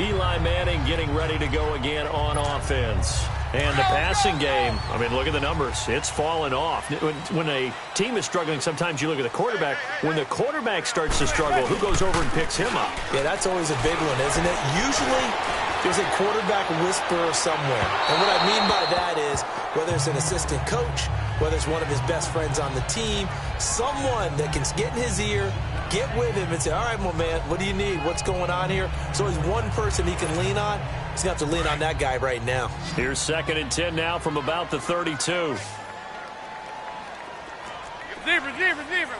Eli Manning getting ready to go again on offense. And the passing game, I mean, look at the numbers. It's fallen off. When a team is struggling, sometimes you look at the quarterback. When the quarterback starts to struggle, who goes over and picks him up? Yeah, that's always a big one, isn't it? Usually, there's a quarterback whisperer somewhere. And what I mean by that is, whether it's an assistant coach, whether it's one of his best friends on the team, someone that can get in his ear, get with him and say, all right, my man, what do you need? What's going on here? So there's one person he can lean on. He's going to have to lean on that guy right now. Here's second and 10 now from about the 32. Zebra.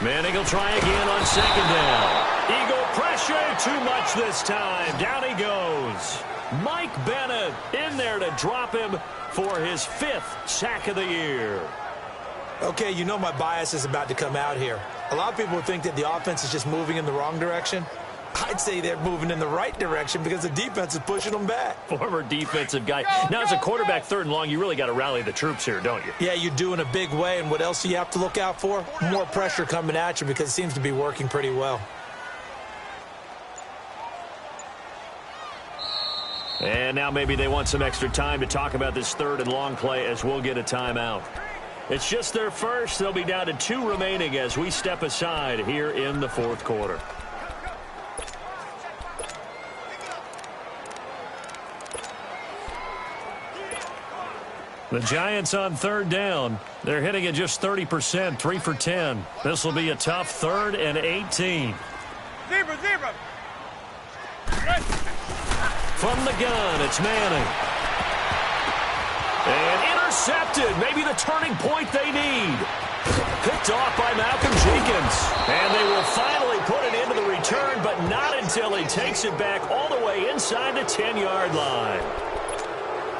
Manning will try again on second down. Eagle pressure, too much this time. Down he goes. Mike Bennett in there to drop him for his 5th sack of the year. Okay, you know my bias is about to come out here. A lot of people think that the offense is just moving in the wrong direction. I'd say they're moving in the right direction because the defense is pushing them back. Former defensive guy. Now, as a quarterback, 3rd and long, you really got to rally the troops here, don't you? Yeah, you do in a big way. And what else do you have to look out for? More pressure coming at you because it seems to be working pretty well. And now maybe they want some extra time to talk about this 3rd and long play as we'll get a timeout. It's just their first. They'll be down to 2 remaining as we step aside here in the 4th quarter. The Giants on 3rd down. They're hitting at just 30%, 3 for 10. This will be a tough 3rd and 18. Zebra. From the gun, it's Manning. And intercepted. Maybe the turning point they need. Picked off by Malcolm Jenkins. And they will finally put it into the return, but not until he takes it back all the way inside the 10-yard line.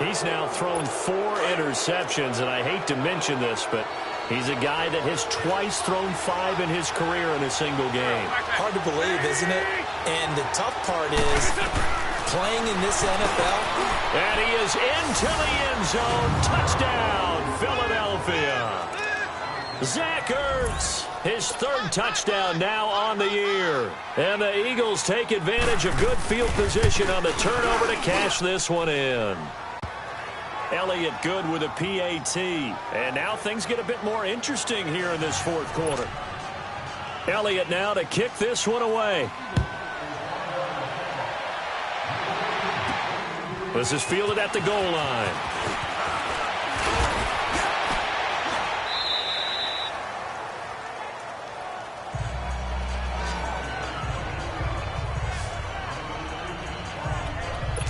He's now thrown 4 interceptions, and I hate to mention this, but he's a guy that has twice thrown 5 in his career in a single game. Hard to believe, isn't it? And the tough part is playing in this NFL. And he is into the end zone. Touchdown, Philadelphia. Zach Ertz, his 3rd touchdown now on the year. And the Eagles take advantage of good field position on the turnover to cash this one in. Elliott good with a PAT. And now things get a bit more interesting here in this 4th quarter. Elliott now to kick this one away. This is fielded at the goal line.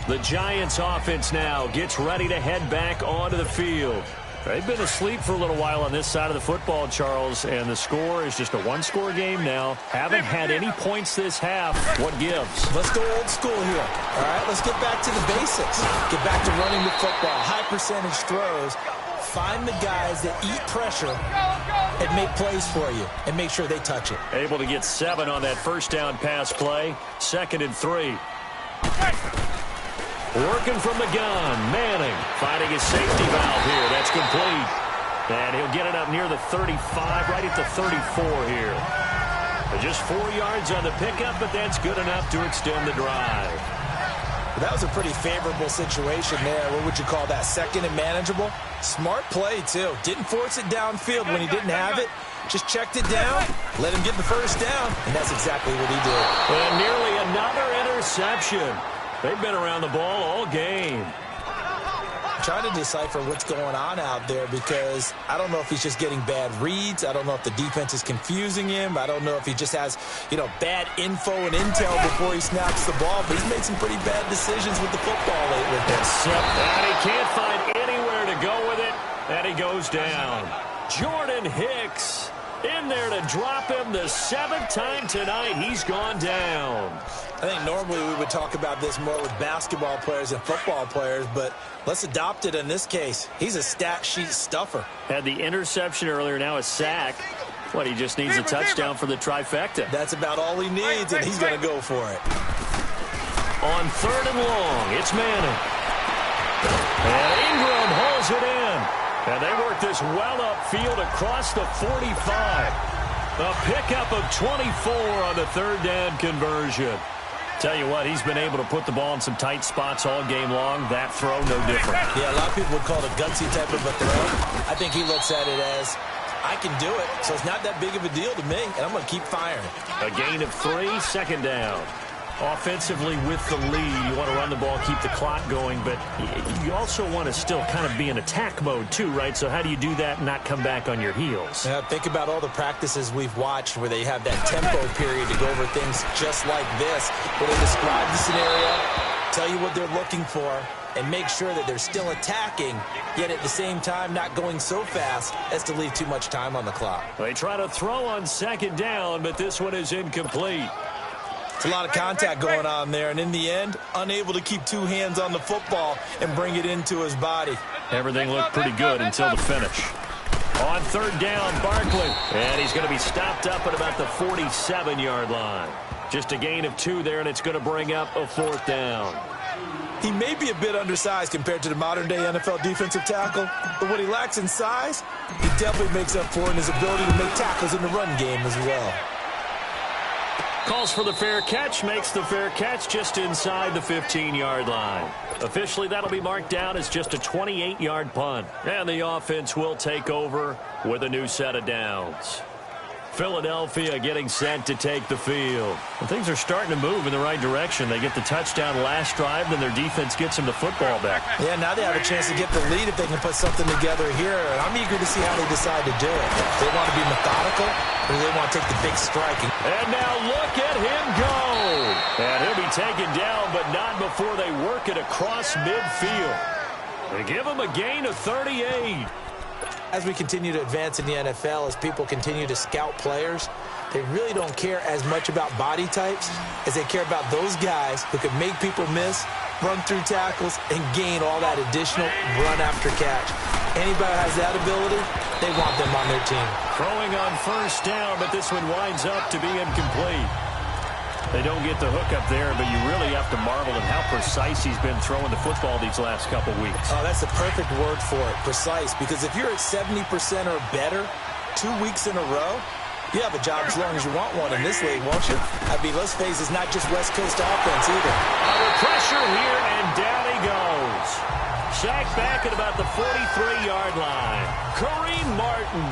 The Giants offense now gets ready to head back onto the field. They've been asleep for a little while on this side of the football, Charles, and the score is just a 1-score game now. Haven't had any points this half. What gives? Let's go old school here. All right, let's get back to the basics. Get back to running the football, high percentage throws. Find the guys that eat pressure and make plays for you and make sure they touch it. Able to get 7 on that 1st down pass play. 2nd and 3. Working from the gun, Manning finding his safety valve here. That's complete. And he'll get it up near the 35, right at the 34 here. Just 4 yards on the pickup, but that's good enough to extend the drive. That was a pretty favorable situation there. What would you call that? 2nd and manageable? Smart play, too. Didn't force it downfield when he didn't have it. Just checked it down, let him get the 1st down, and that's exactly what he did. And nearly another interception. They've been around the ball all game. I'm trying to decipher what's going on out there because I don't know if he's just getting bad reads. I don't know if the defense is confusing him. I don't know if he just has, bad info and intel before he snaps the ball. But he's made some pretty bad decisions with the football lately. And he can't find anywhere to go with it. And he goes down. Jordan Hicks in there to drop him the 7th time tonight. He's gone down. I think normally we would talk about this more with basketball players and football players, but let's adopt it in this case. He's a stat sheet stuffer. Had the interception earlier, now a sack. What, he just needs a touchdown for the trifecta. That's about all he needs, and he's going to go for it. On 3rd and long, it's Manning. And Ingram hauls it in. And they work this well upfield across the 45. A pickup of 24 on the 3rd down conversion. Tell you what, he's been able to put the ball in some tight spots all game long. That throw, no different. Yeah, a lot of people would call it a gutsy type of a throw. I think he looks at it as, I can do it, so it's not that big of a deal to me, and I'm going to keep firing. A gain of 3, 2nd down. Offensively with the lead, you want to run the ball, keep the clock going, but you also want to still kind of be in attack mode too, right? So how do you do that and not come back on your heels? Yeah, think about all the practices we've watched where they have that tempo period to go over things just like this, where they describe the scenario, tell you what they're looking for, and make sure that they're still attacking, yet at the same time not going so fast as to leave too much time on the clock. They try to throw on 2nd down, but this one is incomplete. It's a lot of contact going on there, and in the end, unable to keep 2 hands on the football and bring it into his body. Everything looked pretty good until the finish. On third down, Barkley. And he's going to be stopped up at about the 47-yard line. Just a gain of 2 there, and it's going to bring up a 4th down. He may be a bit undersized compared to the modern-day NFL defensive tackle, but what he lacks in size, he definitely makes up for in his ability to make tackles in the run game as well. Calls for the fair catch, makes the fair catch just inside the 15-yard line. Officially, that'll be marked down as just a 28-yard punt. And the offense will take over with a new set of downs. Philadelphia getting set to take the field. And things are starting to move in the right direction. They get the touchdown last drive, then their defense gets them the football back. Yeah, now they have a chance to get the lead if they can put something together here. And I'm eager to see how they decide to do it. They want to be methodical, or they want to take the big strike. And now look at him go. And he'll be taken down, but not before they work it across midfield. They give him a gain of 38. As we continue to advance in the NFL, as people continue to scout players, they really don't care as much about body types as they care about those guys who can make people miss, run through tackles, and gain all that additional run after catch. Anybody who has that ability, they want them on their team. Throwing on first down, but this one winds up to be incomplete. They don't get the hook up there, but you really have to marvel at how precise he's been throwing the football these last couple weeks. Oh, that's the perfect word for it, precise, because if you're at 70% or better 2 weeks in a row, you have a job as long as you want one in this league, won't you? I mean, let's face it, it's not just West Coast offense either. Under pressure here, and down he goes. Sacked back at about the 43-yard line. Kareem Martin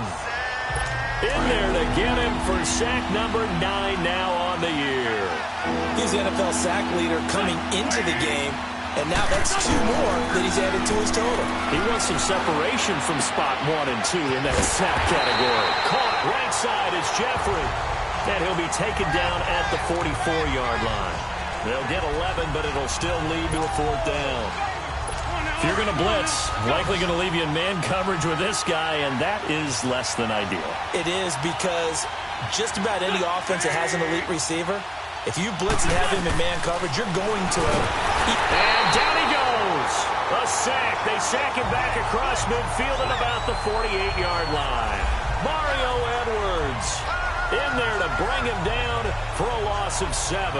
in there to get him for sack number 9 now on the year. He's the NFL sack leader coming into the game, and now that's 2 more that he's added to his total. He wants some separation from spot 1 and 2 in that sack category. Caught right side is Jeffrey, and he'll be taken down at the 44-yard line. They'll get 11, but it'll still lead to a 4th down. If you're going to blitz, likely going to leave you in man coverage with this guy, and that is less than ideal. It is, because just about any offense that has an elite receiver, if you blitz and have him in man coverage, you're going to him. And down he goes. A sack. They sack him back across midfield at about the 48-yard line. Mario Edwards in there to bring him down for a loss of 7.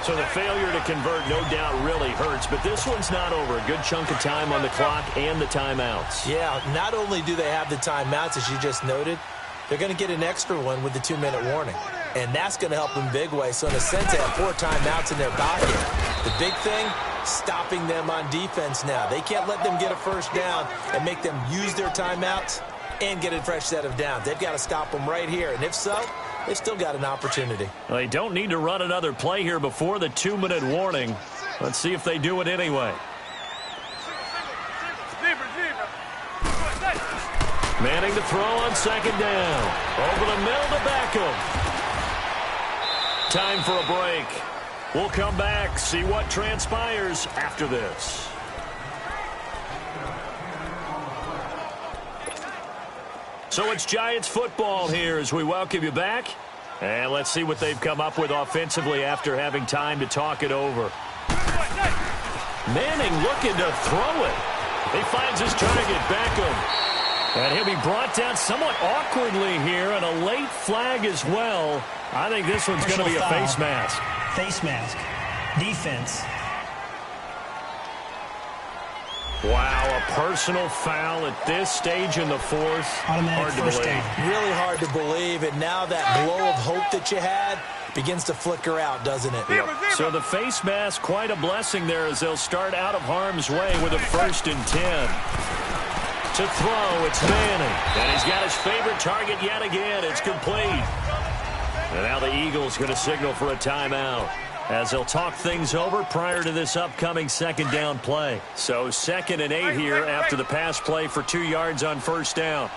So the failure to convert, no doubt, really hurts. But this one's not over. A good chunk of time on the clock and the timeouts. Yeah, not only do they have the timeouts, as you just noted, they're going to get an extra one with the 2-minute warning. And that's going to help them big way. So in a sense, they have 4 timeouts in their pocket. The big thing, stopping them on defense now. They can't let them get a first down and make them use their timeouts and get a fresh set of downs. They've got to stop them right here. And if so, they've still got an opportunity. Well, they don't need to run another play here before the 2-minute warning. Let's see if they do it anyway. Manning to throw on second down. Over the middle to Beckham. Time for a break. We'll come back, see what transpires after this. So it's Giants football here as we welcome you back. And let's see what they've come up with offensively after having time to talk it over. Manning looking to throw it. He finds his target, Beckham. And he'll be brought down somewhat awkwardly here, and a late flag as well. I think this one's going to be a face mask. Face mask. Defense. Wow, a personal foul at this stage in the 4th. Automatic first down. Really hard to believe, and now that glow of hope that you had begins to flicker out, doesn't it? Yep. So the face mask, quite a blessing there as they'll start out of harm's way with a 1st and 10. To throw, it's Manning. And he's got his favorite target yet again. It's complete. And now the Eagles going to signal for a timeout as they'll talk things over prior to this upcoming 2nd down play. So 2nd and 8 here after the pass play for 2 yards on 1st down.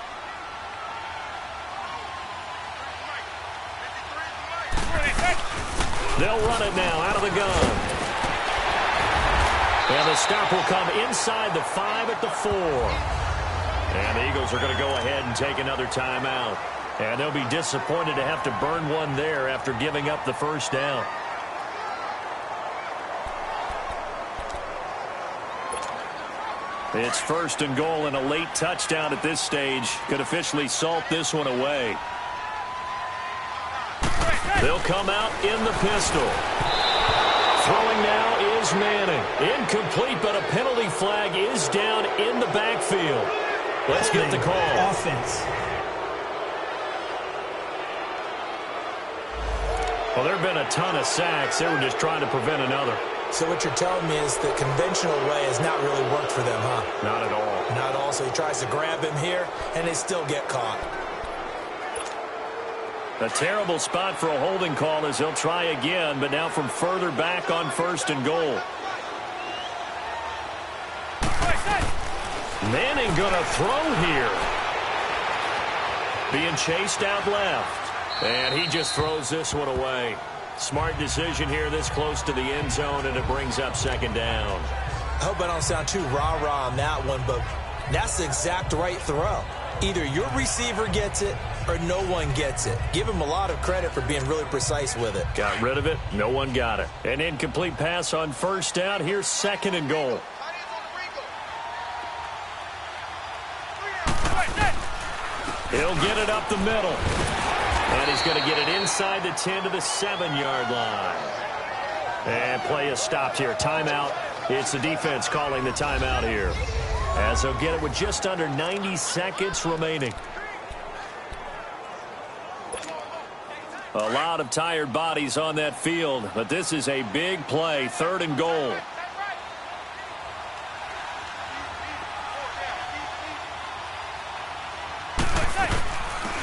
They'll run it now out of the gun. And the stop will come inside the 5 at the 4. And the Eagles are going to go ahead and take another timeout. And they'll be disappointed to have to burn one there after giving up the 1st down. It's 1st and goal, and a late touchdown at this stage could officially salt this one away. They'll come out in the pistol. Throwing now is Manning. Incomplete, but a penalty flag is down in the backfield. Let's get the call. Offense. Well, there have been a ton of sacks. They were just trying to prevent another. So what you're telling me is the conventional way has not really worked for them, huh? Not at all. Not at all. So he tries to grab him here, and they still get caught. A terrible spot for a holding call as they'll try again, but now from further back on 1st and goal. Manning gonna throw here. Being chased out left. And he just throws this one away. Smart decision here this close to the end zone, and it brings up 2nd down. I hope I don't sound too rah-rah on that one, but that's the exact right throw. Either your receiver gets it or no one gets it. Give him a lot of credit for being really precise with it. Got rid of it. No one got it. An incomplete pass on 1st down. Here's 2nd and goal. He'll get it up the middle. And he's going to get it inside the 10 to the 7-yard line. And play is stopped here. Timeout. It's the defense calling the timeout here, as they'll get it with just under 90 seconds remaining. A lot of tired bodies on that field, but this is a big play. 3rd and goal.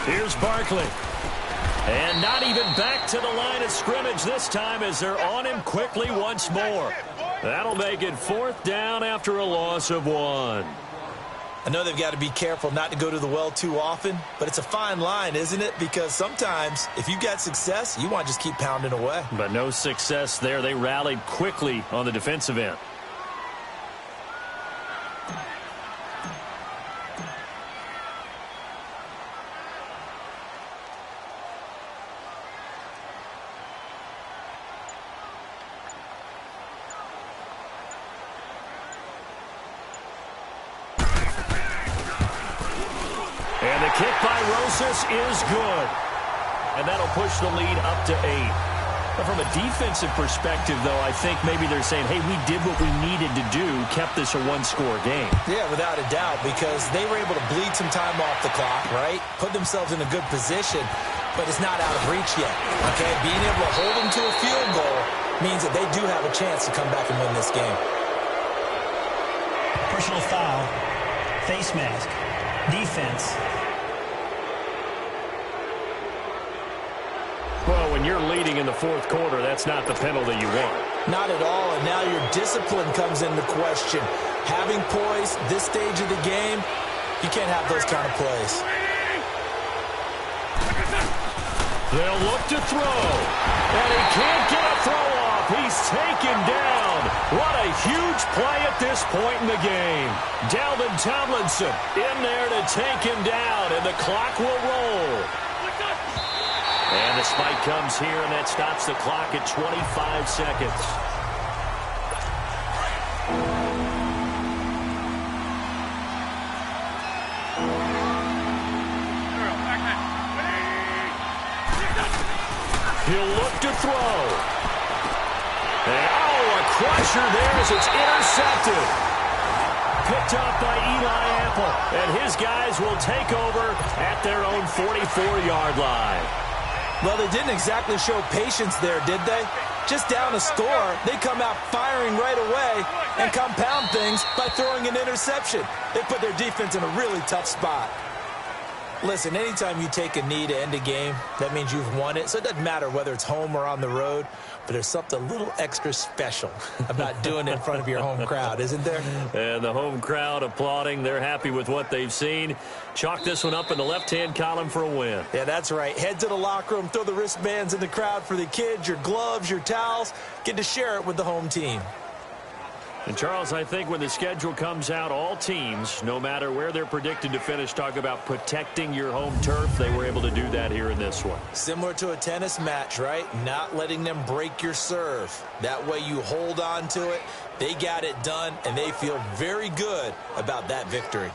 Here's Barkley. And not even back to the line of scrimmage this time as they're on him quickly once more. That'll make it 4th down after a loss of 1. I know they've got to be careful not to go to the well too often, but it's a fine line, isn't it? Because sometimes if you got success, you want to just keep pounding away. But no success there. They rallied quickly on the defensive end. And the kick by Rosas is good. And that'll push the lead up to 8. But from a defensive perspective, though, I think maybe they're saying, hey, we did what we needed to do, kept this a 1-score game. Yeah, without a doubt, because they were able to bleed some time off the clock, right? Put themselves in a good position, but it's not out of reach yet, okay? Being able to hold them to a field goal means that they do have a chance to come back and win this game. Personal foul. Face mask. Defense. Well, when you're leading in the 4th quarter, that's not the penalty you want. Not at all, and now your discipline comes into question. Having poise this stage of the game, you can't have those kind of plays. They'll look to throw, and he can't get a throw off. He's taken down. What a huge play at this point in the game. Dalvin Tomlinson in there to take him down, and the clock will roll. And the spike comes here, and that stops the clock at 25 seconds. He'll look to throw. And, a crusher there as it's intercepted. Picked up by Eli Apple, and his guys will take over at their own 44-yard line. Well, they didn't exactly show patience there, did they? Just down a score, they come out firing right away and compound things by throwing an interception. They put their defense in a really tough spot. Listen, anytime you take a knee to end a game, that means you've won it. So it doesn't matter whether it's home or on the road, but there's something a little extra special about doing it in front of your home crowd, isn't there? And the home crowd applauding. They're happy with what they've seen. Chalk this one up in the left-hand column for a win. Yeah, that's right. Head to the locker room, throw the wristbands in the crowd for the kids, your gloves, your towels. Get to share it with the home team. And, Charles, I think when the schedule comes out, all teams, no matter where they're predicted to finish, talk about protecting your home turf. They were able to do that here in this one. Similar to a tennis match, right? Not letting them break your serve. That way you hold on to it. They got it done, and they feel very good about that victory.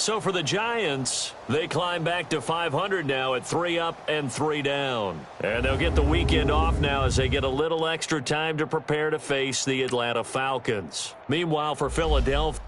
So for the Giants, they climb back to 500 now at 3 up and 3 down. And they'll get the weekend off now as they get a little extra time to prepare to face the Atlanta Falcons. Meanwhile, for Philadelphia,